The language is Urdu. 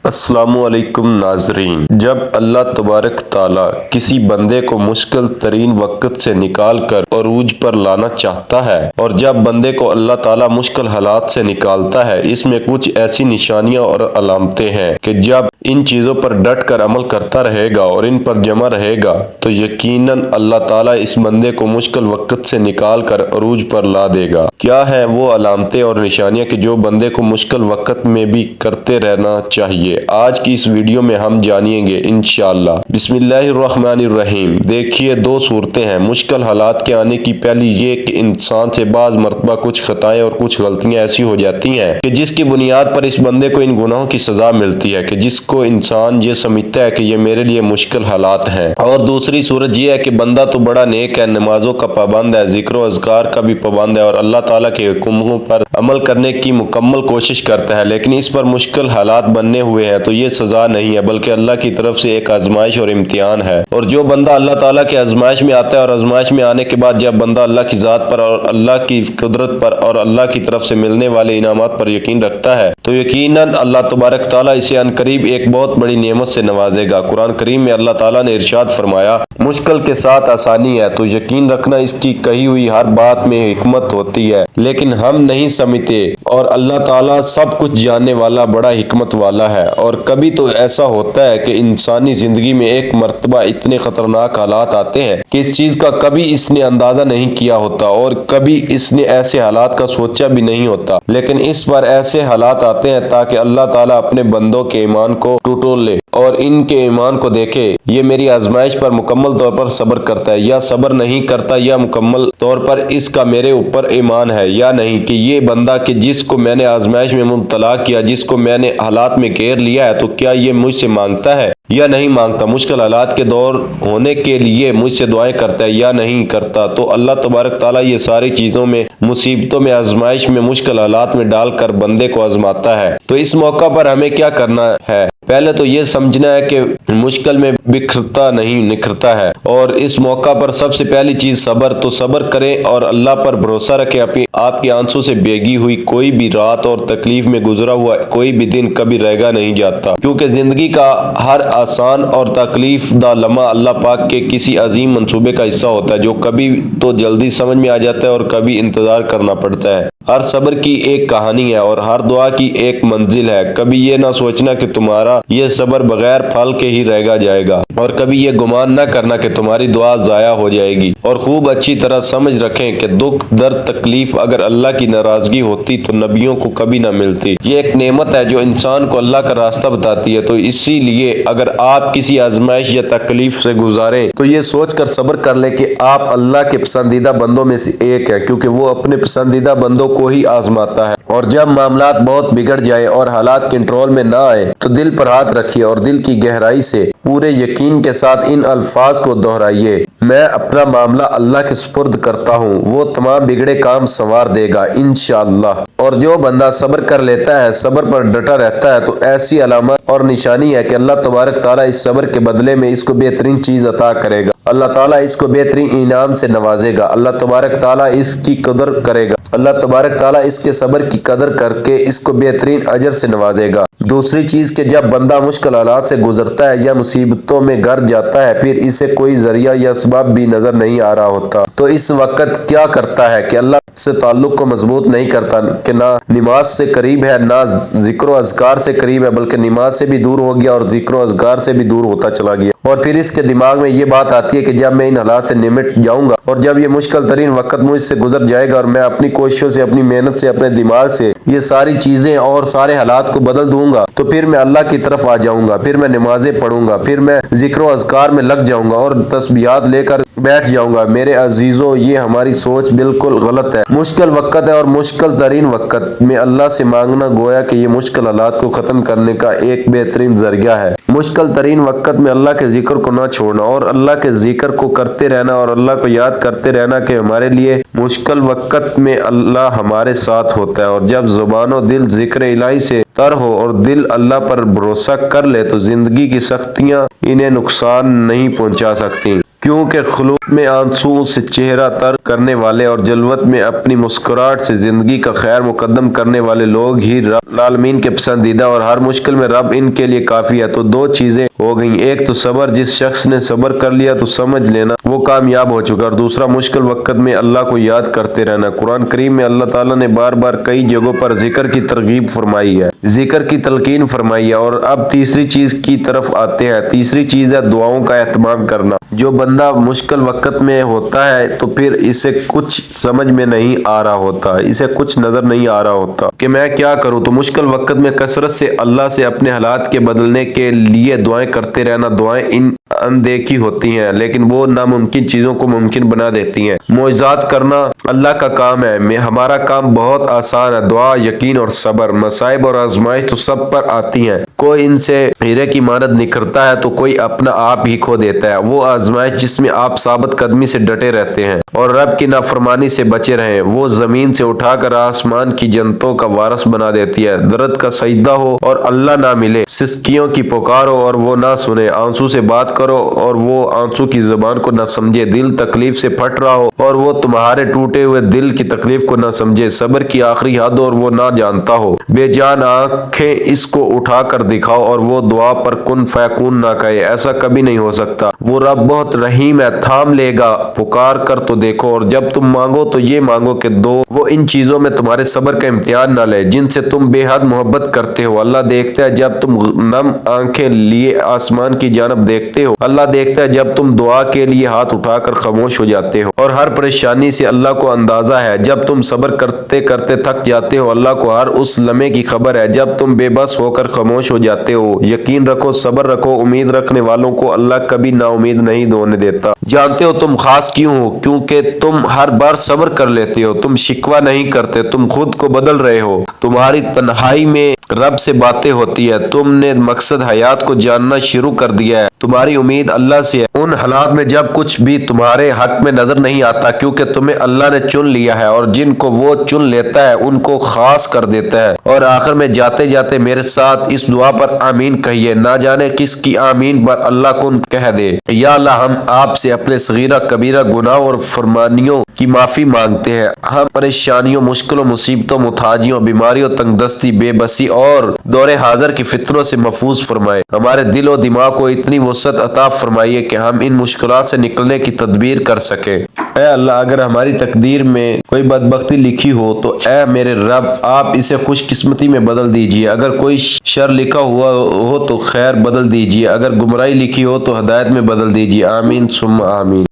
السلام علیکم ناظرین، جب اللہ تبارک تعالیٰ کسی بندے کو مشکل ترین وقت سے نکال کر عروج پر لانا چاہتا ہے، اور جب بندے کو اللہ تعالیٰ مشکل حالات سے نکالتا ہے، اس میں کچھ ایسی نشانیاں اور علامتیں ہیں کہ جب ان چیزوں پر ڈٹ کر عمل کرتا رہے گا اور ان پر جمع رہے گا تو یقیناً اللہ تعالیٰ اس بندے کو مشکل وقت سے نکال کر عروج پر لا دے گا۔ کیا ہیں وہ علامتیں اور نشانیاں کہ جو بندے کو مشکل وقت میں بھی کرتے رہنا چاہیے؟ آج کی اس ویڈیو میں ہم جانیں گے انشاءاللہ۔ بسم اللہ الرحمن الرحیم۔ دیکھیے، دو صورتیں ہیں مشکل حالات کے آنے کی۔ پہلی یہ کہ انسان سے بعض مرتبہ کچھ خطائیں اور کچھ غلطیاں ایسی ہو جاتی ہیں کہ جس کی بنیاد پر اس بندے کو ان گناہوں کی سزا ملتی ہے کہ جس کو انسان یہ سمجھتا ہے کہ یہ میرے لیے مشکل حالات ہیں۔ اور دوسری صورت یہ ہے کہ بندہ تو بڑا نیک ہے، نمازوں کا پابند ہے، ذکر و اذکار کا بھی پابند ہے اور اللہ تعالیٰ کے حکموں پر عمل کرنے کی مکمل کوشش کرتا ہے، لیکن اس پر مشکل حالات بننے ہوئے ہیں تو یہ سزا نہیں ہے بلکہ اللہ کی طرف سے ایک آزمائش اور امتحان ہے۔ اور جو بندہ اللہ تعالیٰ کے آزمائش میں آتا ہے اور آزمائش میں آنے کے بعد جب بندہ اللہ کی ذات پر اور اللہ کی قدرت پر اور اللہ کی طرف سے ملنے والے انعامات پر یقین رکھتا ہے تو یقیناً اللہ تبارک تعالیٰ اسے عنقریب ایک بہت بڑی نعمت سے نوازے گا۔ قرآن کریم میں اللہ تعالیٰ نے ارشاد فرمایا، مشکل کے ساتھ آسانی ہے، تو یقین رکھنا اس کی کہی ہوئی ہر بات میں حکمت ہوتی ہے، لیکن ہم نہیں سمجھتے، اور اللہ تعالیٰ سب کچھ جاننے والا بڑا حکمت والا ہے۔ اور کبھی تو ایسا ہوتا ہے کہ انسانی زندگی میں ایک مرتبہ اتنے خطرناک حالات آتے ہیں کہ اس چیز کا کبھی اس نے اندازہ نہیں کیا ہوتا اور کبھی اس نے ایسے حالات کا سوچا بھی نہیں ہوتا، لیکن اس پر ایسے حالات آتے ہیں تاکہ اللہ تعالیٰ اپنے بندوں کے ایمان کو ٹٹول لے اور ان کے ایمان کو دیکھے، یہ میری آزمائش پر مکمل طور پر صبر کرتا ہے یا صبر نہیں کرتا، یا مکمل طور پر اس کا میرے اوپر ایمان ہے یا نہیں، کہ یہ بندہ کہ جس کو میں نے آزمائش میں مبتلا کیا، جس کو میں نے حالات میں گھیر لیا ہے، تو کیا یہ مجھ سے مانگتا ہے یا نہیں مانگتا، مشکل حالات کے دور ہونے کے لیے مجھ سے دعائیں کرتا ہے یا نہیں کرتا۔ تو اللہ تبارک تعالیٰ یہ ساری چیزوں میں، مصیبتوں میں، آزمائش میں، مشکل حالات میں ڈال کر بندے کو آزماتا ہے۔ تو اس موقع پر ہمیں کیا کرنا ہے؟ پہلے تو یہ سمجھنا ہے کہ مشکل میں بکھرتا نہیں نکھرتا ہے، اور اس موقع پر سب سے پہلی چیز صبر، تو صبر کریں اور اللہ پر بھروسہ رکھیں۔ آپ کی آنسوں سے بیگی ہوئی کوئی بھی رات اور تکلیف میں گزرا ہوا کوئی بھی دن کبھی رہگا نہیں جاتا، کیونکہ زندگی کا ہر آسان اور تکلیف دہ لمحہ اللہ پاک کے کسی عظیم منصوبے کا حصہ ہوتا ہے، جو کبھی تو جلدی سمجھ میں آ جاتا ہے اور کبھی انتظار کرنا پڑتا ہے۔ ہر صبر کی ایک کہانی ہے اور ہر دعا کی ایک منزل ہے۔ کبھی یہ نہ سوچنا کہ تمہارا یہ صبر بغیر پھل کے ہی رہ جائے گا، اور کبھی یہ گمان نہ کرنا کہ تمہاری دعا ضائع ہو جائے گی۔ اور خوب اچھی طرح سمجھ رکھیں کہ دکھ، درد، تکلیف اگر اللہ کی ناراضگی ہوتی تو نبیوں کو کبھی نہ ملتی۔ یہ ایک نعمت ہے جو انسان کو اللہ کا راستہ بتاتی ہے، تو اسی لیے اگر آپ کسی آزمائش یا تکلیف سے گزاریں تو یہ سوچ کر صبر کر لیں کہ آپ اللہ کے پسندیدہ بندوں میں سے ایک ہیں، کیونکہ وہ اپنے پسندیدہ بندوں کو ہی آزماتا ہے۔ اور جب معاملات بہت بگڑ جائے اور حالات کنٹرول میں نہ آئے تو دل پر ہاتھ رکھیے اور دل کی گہرائی سے پورے یقین کے ساتھ ان الفاظ کو دہرائیے، میں اپنا معاملہ اللہ کے سپرد کرتا ہوں، وہ تمام بگڑے کام سنوار دے گا انشاءاللہ۔ اور جو بندہ صبر کر لیتا ہے، صبر پر ڈٹا رہتا ہے، تو ایسی علامت اور نشانی ہے کہ اللہ تبارک تعالیٰ اس صبر کے بدلے میں اس کو بہترین چیز عطا کرے گا، اللہ تعالیٰ اس کو بہترین انعام سے نوازے گا، اللہ تبارک تعالیٰ اس کی قدر کرے گا، اللہ تبارک تعالیٰ اس کے صبر کی قدر کر کے اس کو بہترین اجر سے نوازے گا۔ دوسری چیز کہ جب بندہ مشکل حالات سے گزرتا ہے یا مصیبتوں میں گر جاتا ہے، پھر اسے کوئی ذریعہ یا اسباب بھی نظر نہیں آ رہا ہوتا، تو اس وقت کیا کرتا ہے کہ اللہ سے تعلق کو مضبوط نہیں کرتا، کہ نہ نماز سے قریب ہے، نہ ذکر و اذکار سے قریب ہے، بلکہ نماز سے بھی دور ہو گیا اور ذکر و اذکار سے بھی دور ہوتا چلا گیا۔ اور پھر اس کے دماغ میں یہ بات آتی ہے کہ جب میں ان حالات سے نمٹ جاؤں گا اور جب یہ مشکل ترین وقت مجھ سے گزر جائے گا اور میں اپنی کوششوں سے، اپنی محنت سے، اپنے دماغ سے یہ ساری چیزیں اور سارے حالات کو بدل دوں گا، تو پھر میں اللہ کی طرف آ جاؤں گا، پھر میں نمازیں پڑھوں گا، پھر میں ذکر و اذکار میں لگ جاؤں گا اور تسبیحات لے کر بیٹھ جاؤں گا۔ میرے عزیزو، یہ ہماری سوچ بالکل غلط ہے۔ مشکل وقت ہے اور مشکل ترین وقت میں اللہ سے مانگنا گویا کہ یہ مشکل حالات کو ختم کرنے کا ایک بہترین ذریعہ ہے۔ مشکل ترین وقت میں اللہ کے ذکر کو نہ چھوڑنا اور اللہ کے ذکر کو کرتے رہنا اور اللہ کو یاد کرتے رہنا کہ ہمارے لیے مشکل وقت میں اللہ ہمارے ساتھ ہوتا ہے، اور جب زبان و دل ذکر الہی سے تر ہو اور دل اللہ پر بھروسہ کر لے تو زندگی کی سختیاں انہیں نقصان نہیں پہنچا سکتی، کیونکہ خلوت میں آنسو سے چہرہ تر کرنے والے اور جلوت میں اپنی مسکراہٹ سے زندگی کا خیر مقدم کرنے والے لوگ ہی رب العالمین کے پسندیدہ، اور ہر مشکل میں رب ان کے لیے کافی ہے۔ تو دو چیزیں ہو گئیں، ایک تو صبر، جس شخص نے صبر کر لیا تو سمجھ لینا وہ کامیاب ہو چکا، اور دوسرا مشکل وقت میں اللہ کو یاد کرتے رہنا۔ قرآن کریم میں اللہ تعالیٰ نے بار بار کئی جگہوں پر ذکر کی ترغیب فرمائی ہے، ذکر کی تلقین فرمائی ہے، اور اب تیسری چیز کی طرف آتے ہیں۔ تیسری چیز ہے دعاؤں کا اہتمام کرنا۔ جو بندہ مشکل وقت میں ہوتا ہے تو پھر اسے کچھ سمجھ میں نہیں آ رہا ہوتا، اسے کچھ نظر نہیں آ رہا ہوتا کہ میں کیا کروں، تو مشکل وقت میں کثرت سے اللہ سے اپنے حالات کے بدلنے کے لیے دعائیں کرتے رہنا۔ دعائیں اندیکھی ہوتی ہیں لیکن وہ ناممکن چیزوں کو ممکن بنا دیتی ہیں۔ معجزات کرنا اللہ کا کام ہے، ہمارا کام بہت آسان ہے۔ دعا، یقین اور صبر۔ مصائب اور آزمائش تو سب پر آتی ہیں، کوئی ان سے ہیرے کی مانند نکھرتا ہے تو کوئی اپنا آپ ہی کھو دیتا ہے۔ وہ آزمائش جس میں آپ ثابت قدمی سے ڈٹے رہتے ہیں اور رب کی نافرمانی سے بچے رہیں، وہ زمین سے اٹھا کر آسمان کی جنتوں کا وارث بنا دیتی ہے۔ درد کا سجدہ ہو اور اللہ نہ ملے، سسکیوں کی پکار ہو اور وہ نہ سنے، آنسو سے بات کرو اور وہ آنسو کی زبان کو نہ سمجھے، دل تکلیف سے پھٹ رہا ہو اور وہ تمہارے ٹوٹے ہوئے دل کی تکلیف کو نہ سمجھے، صبر کی آخری حد اور وہ نہ جانتا ہو، بے جان آنکھیں اس کو اٹھا کر دکھاؤ اور وہ دعا پر کن فیکون نہ کہے، ایسا کبھی نہیں ہو سکتا۔ وہ رب بہت رحیم ہے، تھام لے گا، پکار کر تو دیکھو، اور جب تم مانگو تو یہ مانگو کہ دو وہ ان چیزوں میں تمہارے صبر کا امتحان نہ لے جن سے تم بے حد محبت کرتے ہو۔ اللہ دیکھتا ہے جب تم نم آنکھیں لیے آسمان کی جانب دیکھتے ہو، اللہ دیکھتا ہے جب تم دعا کے لیے ہاتھ اٹھا کر خاموش ہو جاتے ہو، اور ہر پریشانی سے اللہ کو اندازہ ہے۔ جب تم صبر کرتے کرتے تھک جاتے ہو، اللہ کو ہر اس لمحے کی خبر ہے جب تم بے بس ہو کر خاموش ہو جاتے ہو۔ یقین رکھو، صبر رکھو، امید رکھنے والوں کو اللہ کبھی نا امید نہیں ہونے دیتا۔ جانتے ہو تم خاص کیوں ہو؟ کیونکہ تم ہر بار صبر کر لیتے ہو، تم شکوہ نہیں کرتے، تم خود کو بدل رہے ہو، تمہاری تنہائی میں رب سے باتیں ہوتی ہے، تم نے مقصد حیات کو جاننا شروع کر دیا ہے، تمہاری امید اللہ سے ہے ان حالات میں جب کچھ بھی تمہارے حق میں نظر نہیں آتا، کیونکہ تمہیں اللہ نے چن لیا ہے اور جن کو وہ چن لیتا ہے ان کو خاص کر دیتا ہے۔ اور آخر میں جاتے جاتے میرے ساتھ اس دعا پر آمین کہیے، نہ جانے کس کی آمین پر اللہ کن کہہ دے۔ یا اللہ، ہم آپ سے اپنے صغیرہ کبیرہ گناہ اور فرمانیوں کی معافی مانگتے ہیں، ہم پریشانیوں، مشکلوں، مصیبتوں، محتاجیوں، بیماریوں، تنگ دستی، بے بسی اور دور حاضر کی فتنوں سے محفوظ فرمائے، ہمارے دل و دماغ کو اتنی وسعت عطا فرمائیے کہ ہم ان مشکلات سے نکلنے کی تدبیر کر سکیں۔ اے اللہ، اگر ہماری تقدیر میں کوئی بدبختی لکھی ہو تو اے میرے رب آپ اسے خوش قسمتی میں بدل دیجیے، اگر کوئی شر لکھا ہوا ہو تو خیر بدل دیجیے، اگر گمراہی لکھی ہو تو ہدایت میں بدل دیجیے، آمین ثم آمین۔